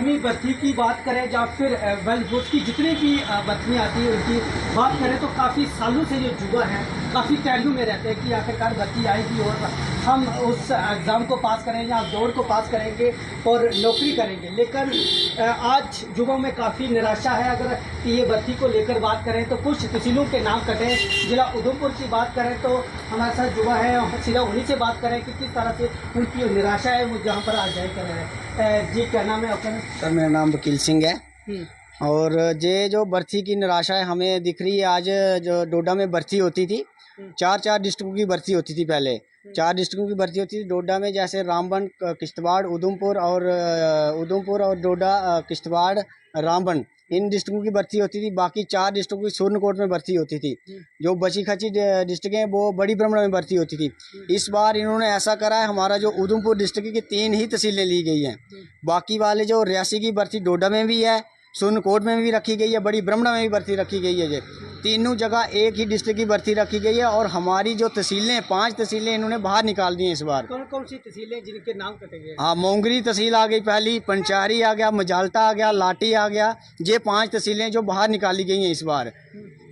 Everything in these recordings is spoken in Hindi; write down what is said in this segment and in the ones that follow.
आर्मी भर्ती की बात करें या फिर वेल फोर्स की जितनी भी भर्तियाँ आती है उनकी बात करें तो काफ़ी सालों से जो युवा हैं काफ़ी तैयारियों में रहते हैं कि आखिरकार भर्ती आएगी और हम उस एग्ज़ाम को पास करेंगे या दौड़ को पास करेंगे और नौकरी करेंगे। लेकिन आज युवाओं में काफ़ी निराशा है। अगर ये भर्ती को लेकर बात करें तो कुछ तहसीलों के नाम कटे। जिला उधमपुर की बात करें तो हमारे साथ युवा है, सीधा उन्हीं से बात करें कि किस तरह से उनकी निराशा है वो जहाँ पर आज जाए कर रहे हैं। जी क्या नाम है आपका? सर मेरा नाम वकील सिंह है। और ये जो भर्ती की निराशा है हमें दिख रही है। आज जो डोडा में भर्ती होती थी, चार डिस्ट्रिक्टों की भर्ती होती थी पहले। 4 डिस्ट्रिक्टों की भर्ती होती थी डोडा में, जैसे रामबन, किश्तवाड़, उधमपुर और डोडा, किश्तवाड़, रामबन, इन डिस्ट्रिक्टों की भर्ती होती थी। बाकी 4 डिस्ट्रिक्टों की सुरनकोट में भर्ती होती थी। जो बची खची डिस्ट्रिक्ट हैं वो बड़ी ब्रह्मण में भर्ती होती थी। इस बार इन्होंने ऐसा करा है, हमारा जो उधमपुर डिस्ट्रिक्ट की 3 ही तहसीलें ली गई हैं। बाकी वाले जो रियासी की भर्ती डोडा में भी है, सुरनकोट में भी रखी गई है, बड़ी ब्रह्मण में भी भर्ती रखी गई है। ये तीनों जगह एक ही डिस्ट्रिक्ट की भर्ती रखी गई है। और हमारी जो तहसीलें 5 तहसीलें इन्होंने बाहर निकाल दी हैं इस बार। कौन कौन सी तहसीलें जिनके नाम कटेंगे? हाँ, मोंगरी तहसील आ गई पहली, पंचारी आ गया, मजालटा आ गया, लाठी आ गया। ये 5 तहसीलें जो बाहर निकाली गई हैं इस बार।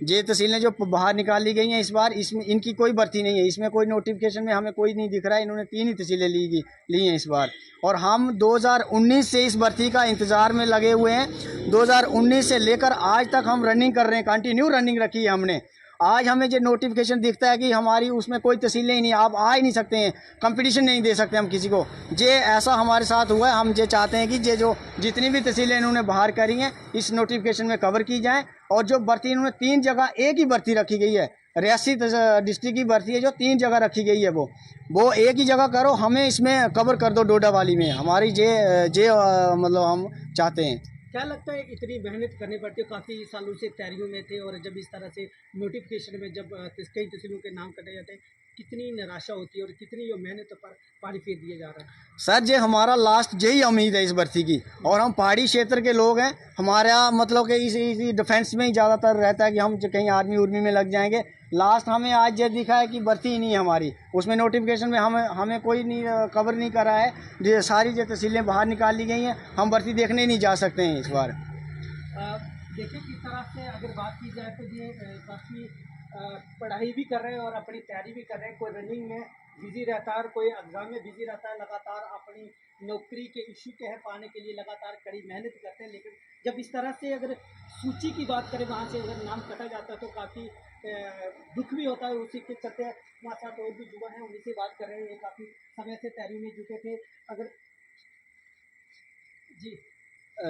ये तहसीलें जो बाहर निकाली गई हैं इस बार, इसमें इनकी कोई भर्ती नहीं है। इसमें कोई नोटिफिकेशन में हमें कोई नहीं दिख रहा है। इन्होंने 3 ही तहसीलें ली हैं इस बार। और हम 2019 से इस भर्ती का इंतज़ार में लगे हुए हैं। 2019 से लेकर आज तक हम रनिंग कर रहे हैं, कंटिन्यू रनिंग रखी है हमने। आज हमें जो नोटिफिकेशन दिखता है कि हमारी उसमें कोई तहसीलें ही नहीं, आप आ ही नहीं सकते हैं, कंपटीशन नहीं दे सकते हम किसी को। ये ऐसा हमारे साथ हुआ है। हम ये चाहते हैं कि ये जो जितनी भी तहसीलें इन्होंने बाहर करी हैं इस नोटिफिकेशन में कवर की जाएं। और जो भर्ती इन्होंने 3 जगह एक ही भर्ती रखी गई है, रियासी डिस्ट्रिक्ट की भर्ती है जो 3 जगह रखी गई है, वो एक ही जगह करो, हमें इसमें कवर कर दो डोडा वाली में। हमारी जे मतलब हम चाहते हैं। क्या लगता है इतनी मेहनत करनी पड़ती है? काफ़ी सालों से तैयारियों में थे और जब इस तरह से नोटिफिकेशन में जब कई तहसीलों के नाम कटे जाते हैं, कितनी निराशा होती है और कितनी जो मेहनत पर पानी फेर दिया जा रहा है? सर ये हमारा लास्ट यही उम्मीद है इस भर्ती की। और हम पहाड़ी क्षेत्र के लोग हैं, हमारा मतलब कि इसी डिफेंस में ही ज़्यादातर रहता है कि हम कहीं आर्मी उर्मी में लग जाएंगे। लास्ट हमें आज ये दिखा है कि भर्ती ही नहीं है हमारी, उसमें नोटिफिकेशन में हमें कोई नहीं कवर नहीं करा है। ये सारी जो तहसीलें बाहर निकाल ली गई हैं, हम भर्ती देखने नहीं जा सकते हैं इस बार। देखिए किस तरह से अगर बात की जाए तो ये काफ़ी पढ़ाई भी कर रहे हैं और अपनी तैयारी भी कर रहे हैं। कोई रनिंग में बिजी रहता है और कोई एग्ज़ाम में बिजी रहता है। लगातार अपनी नौकरी के इश्यू के है पाने के लिए लगातार कड़ी मेहनत करते हैं। लेकिन जब इस तरह से अगर सूची की बात करें, वहाँ से अगर नाम कटा जाता है तो काफ़ी दुख भी होता है। उसी के चलते हमारे साथ और भी युवा हैं, उन्हीं से बात कर रहे हैं। ये काफ़ी समय से तैयारी में जुटे थे। अगर जी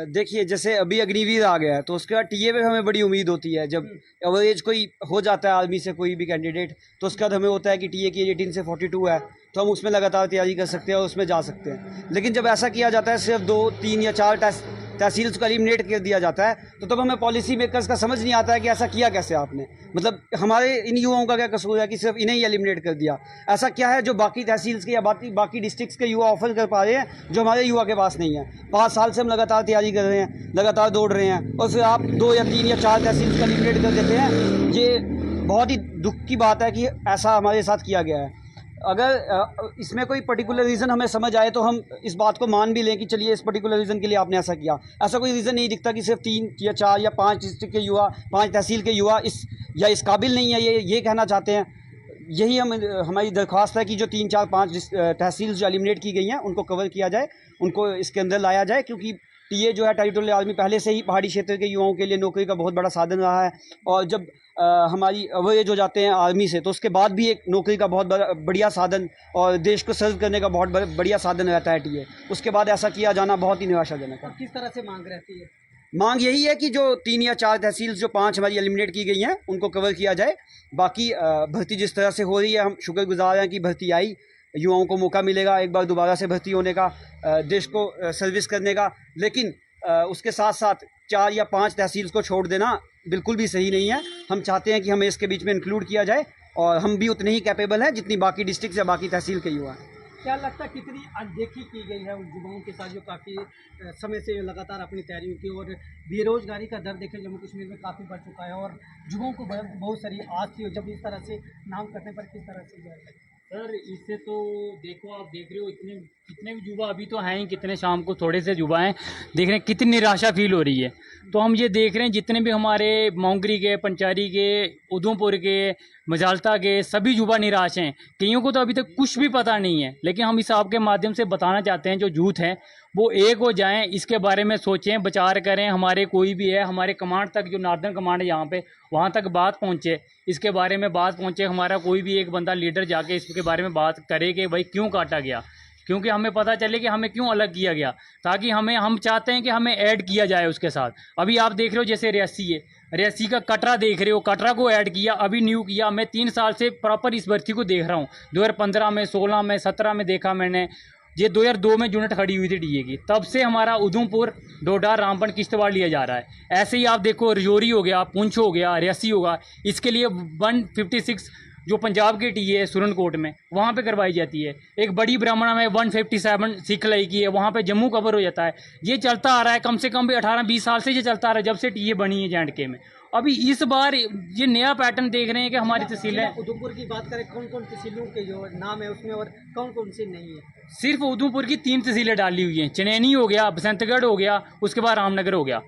देखिए, जैसे अभी अग्निवीर आ गया है तो उसके बाद टीए पे हमें बड़ी उम्मीद होती है। जब एवरेज कोई हो जाता है आर्मी से कोई भी कैंडिडेट, तो उसके बाद हमें होता है कि टीए की 18 से 42 है तो हम उसमें लगातार तैयारी कर सकते हैं और उसमें जा सकते हैं। लेकिन जब ऐसा किया जाता है सिर्फ 2, 3 या 4 तहसील्स को एलिमिनेट कर दिया जाता है, तो तब हमें पॉलिसी मेकर्स का समझ नहीं आता है कि ऐसा किया कैसे आपने। मतलब हमारे इन युवाओं का क्या कसूर है कि सिर्फ इन्हें ही एलिमिनेट कर दिया? ऐसा क्या है जो बाकी तहसील्स के या बाकी डिस्ट्रिक्ट्स के युवा ऑफर कर पा रहे हैं जो हमारे युवा के पास नहीं है? 5 साल से हम लगातार तैयारी कर रहे हैं, लगातार दौड़ रहे हैं, और फिर आप 2 या 3 या 4 तहसील्स को एलिमिनेट कर देते हैं। ये बहुत ही दुख की बात है कि ऐसा हमारे साथ किया गया है। अगर इसमें कोई पर्टिकुलर रीज़न हमें समझ आए तो हम इस बात को मान भी लें कि चलिए इस पर्टिकुलर रीज़न के लिए आपने ऐसा किया। ऐसा कोई रीज़न नहीं दिखता कि सिर्फ 3 या 4 या 5 डिस्ट्रिक्ट के युवा, 5 तहसील के युवा इस काबिल नहीं है ये कहना चाहते हैं। यही हमारी दरख्वास्त है कि जो 3, 4, 5 तहसील जो एलिमिनेट की गई हैं उनको कवर किया जाए, उनको इसके अंदर लाया जाए। क्योंकि टीए जो है, टेरिटोरियल आर्मी, पहले से ही पहाड़ी क्षेत्र के युवाओं के लिए नौकरी का बहुत बड़ा साधन रहा है। और जब हमारी अवरेज हो जाते हैं आर्मी से तो उसके बाद भी एक नौकरी का बहुत बढ़िया साधन और देश को सर्व करने का बहुत बढ़िया साधन रहता है टीए। उसके बाद ऐसा किया जाना बहुत ही निराशाजनक है। किस तरह से मांग रहती है? मांग यही है कि जो 3 या 4 तहसील जो 5 हमारी एलिमिनेट की गई हैं उनको कवर किया जाए। बाकी भर्ती जिस तरह से हो रही है, हम शुक्रगुजार हैं कि भर्ती आई, युवाओं को मौका मिलेगा एक बार दोबारा से भर्ती होने का, देश को सर्विस करने का। लेकिन उसके साथ साथ 4 या 5 तहसील को छोड़ देना बिल्कुल भी सही नहीं है। हम चाहते हैं कि हमें इसके बीच में इंक्लूड किया जाए और हम भी उतने ही कैपेबल हैं जितनी बाकी डिस्ट्रिक्ट या बाकी तहसील के युवा हैं। क्या लगता है कितनी अनदेखी की गई है उन युवाओं के साथ जो काफ़ी समय से लगातार अपनी तैयारियों की? और बेरोजगारी का दर देखें जम्मू कश्मीर में काफ़ी बढ़ चुका है और युवाओं को बहुत सारी आस थी। जब इस तरह से नाम करने पर किस तरह से सर इससे तो देखो, आप देख रहे हो इतने कितने भी युवा अभी तो हैं ही, कितने शाम को थोड़े से युवा हैं, देख रहे हैं कितनी निराशा फील हो रही है। तो हम ये देख रहे हैं जितने भी हमारे मोंगरी के, पंचारी के, उधमपुर के, मजालता के सभी युवा निराश हैं। कईयों को तो अभी तक कुछ भी पता नहीं है, लेकिन हम इस आपके माध्यम से बताना चाहते हैं जो यूथ हैं वो एक हो जाएं, इसके बारे में सोचें, विचार करें। हमारे कोई भी है, हमारे कमांड तक, जो नॉर्दर्न कमांड है यहाँ पे, वहाँ तक बात पहुँचे, इसके बारे में बात पहुँचे। हमारा कोई भी एक बंदा लीडर जाके इसके बारे में बात करे कि भाई क्यों काटा गया, क्योंकि हमें पता चले कि हमें क्यों अलग किया गया, ताकि हम चाहते हैं कि हमें ऐड किया जाए उसके साथ। अभी आप देख रहे हो जैसे रियासी है, रियासी का कटरा देख रहे हो, कटरा को ऐड किया, अभी न्यू किया। मैं 3 साल से प्रॉपर इस भर्ती को देख रहा हूँ, 2015 में, 16 में, 17 में देखा मैंने। ये 2002 में यूनिट खड़ी हुई थी डीए की, तब से हमारा उधमपुर, डोडा, रामबन, किश्तवाड़ लिया जा रहा है। ऐसे ही आप देखो रजौरी हो गया, पुंछ हो गया, रियासी होगा, इसके लिए 156 जो पंजाब के टीए है सुरनकोट में, वहाँ पे करवाई जाती है। एक बड़ी ब्राह्मणा में 157 सिखलाई की है, वहाँ पे जम्मू कवर हो जाता है। ये चलता आ रहा है कम से कम भी 18-20 साल से ये चलता आ रहा है, जब से टीए बनी है JNK में। अभी इस बार ये नया पैटर्न देख रहे हैं कि हमारी तहसीलें, उधमपुर की बात करें, कौन कौन तहसीलों के जो नाम है उसमें और कौन कौन सी नहीं है? सिर्फ उधमपुर की 3 तहसीलें डाली हुई हैं। चनैनी हो गया, बसंतगढ़ हो गया, उसके बाद रामनगर हो गया।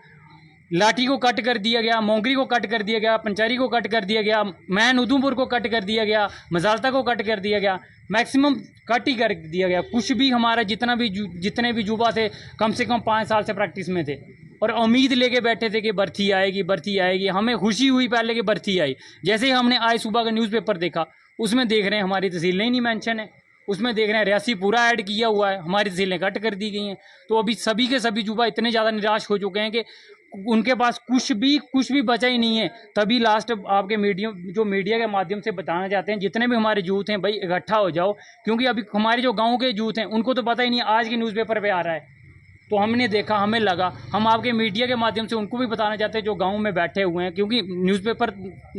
लाठी को कट कर दिया गया, मोंगरी को कट कर दिया गया, पंचारी को कट कर दिया गया, मैन उधमपुर को कट कर दिया गया, मजालता को कट कर दिया गया, मैक्सिमम कट ही कर दिया गया। कुछ भी हमारा जितने भी युवा थे, कम से कम 5 साल से प्रैक्टिस में थे और उम्मीद लेके बैठे थे कि भर्ती आएगी, भर्ती आएगी। हमें खुशी हुई पहले कि भर्ती आई। जैसे ही हमने आज सुबह का न्यूज़पेपर देखा, उसमें देख रहे हैं हमारी तहसीलें ही नहीं मेंशन है, उसमें देख रहे हैं रियासी पूरा ऐड किया हुआ है, हमारी तहसीलें कट कर दी गई हैं। तो अभी सभी के सभी युवा इतने ज़्यादा निराश हो चुके हैं कि उनके पास कुछ भी बचा ही नहीं है। तभी लास्ट आपके मीडिया के माध्यम से बताना चाहते हैं, जितने भी हमारे यूथ हैं भाई इकट्ठा हो जाओ, क्योंकि अभी हमारे जो गांव के यूथ हैं उनको तो पता ही नहीं, आज के न्यूज़पेपर पे आ रहा है। तो हमने देखा, हमें लगा, हम आपके मीडिया के माध्यम से उनको भी बताना चाहते हैं जो गाँव में बैठे हुए हैं, क्योंकि न्यूज़पेपर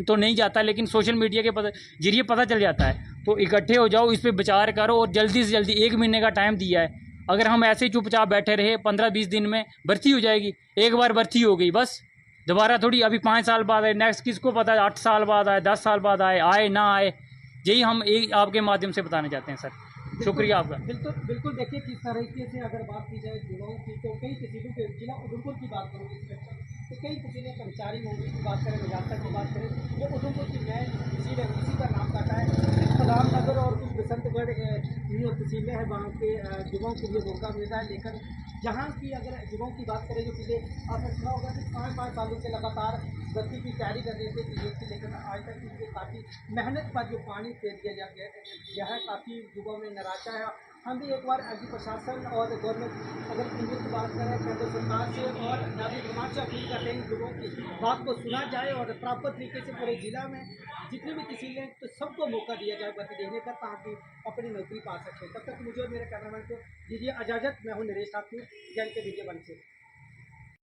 तो नहीं जाता लेकिन सोशल मीडिया के जरिए पता चल जाता है। तो इकट्ठे हो जाओ, इस पर विचार करो और जल्दी से जल्दी, 1 महीने का टाइम दिया है। अगर हम ऐसे ही चुपचाप बैठे रहे, 15-20 दिन में भर्ती हो जाएगी। एक बार भर्ती हो गई बस, दोबारा थोड़ी। अभी 5 साल बाद आए, नेक्स्ट किसको पता है 8 साल बाद आए, 10 साल बाद आए ना आए। यही हम एक आपके माध्यम से बताना चाहते हैं सर। शुक्रिया आपका। बिल्कुल बिल्कुल। देखिए किस तरीके से अगर बात की जाए युवाओं की, तो कई तहसीलों के, जिला उधमपुर की बात करूँ तो कई तहसीलें, पंचारी मोंगरी की बात करें, मजालता की बात करें, जो उधमपुर की नई तहसील है उसी का नाम काटा है। कुछ रामनगर और कुछ बसंतगढ़ जो तहसीलें हैं वहाँ के युवाओं के लिए मौका मिल रहा है। लेकिन जहाँ की अगर युवाओं की बात करें, जो पिछले आपने सुना होगा कि 5-5 सालों से लगातार भर्ती की तैयारी कर रहे थे टीए की, लेकिन आज तक इनके काफ़ी मेहनत पर जो पानी फेर दिया गया है, काफ़ी युवाओं में निराशा है। हम भी एक बार राज्य प्रशासन और गवर्नमेंट अगर केंद्र की बात करें, केंद्र सरकार से और नागरिक समाज से अपील करते हैं कि लोगों की बात को सुना जाए और प्रॉपर तरीके से पूरे जिला में जितनी भी तहसीलें तो सबको मौका दिया जाए भर्ती देने का, ताकि अपनी नौकरी पा सकें। तब तक मुझे और मेरे कैमरामैन को दीजिए इजाज़त। मैं हूँ नरेश ठाकुर, JNK मीडिया 1 से।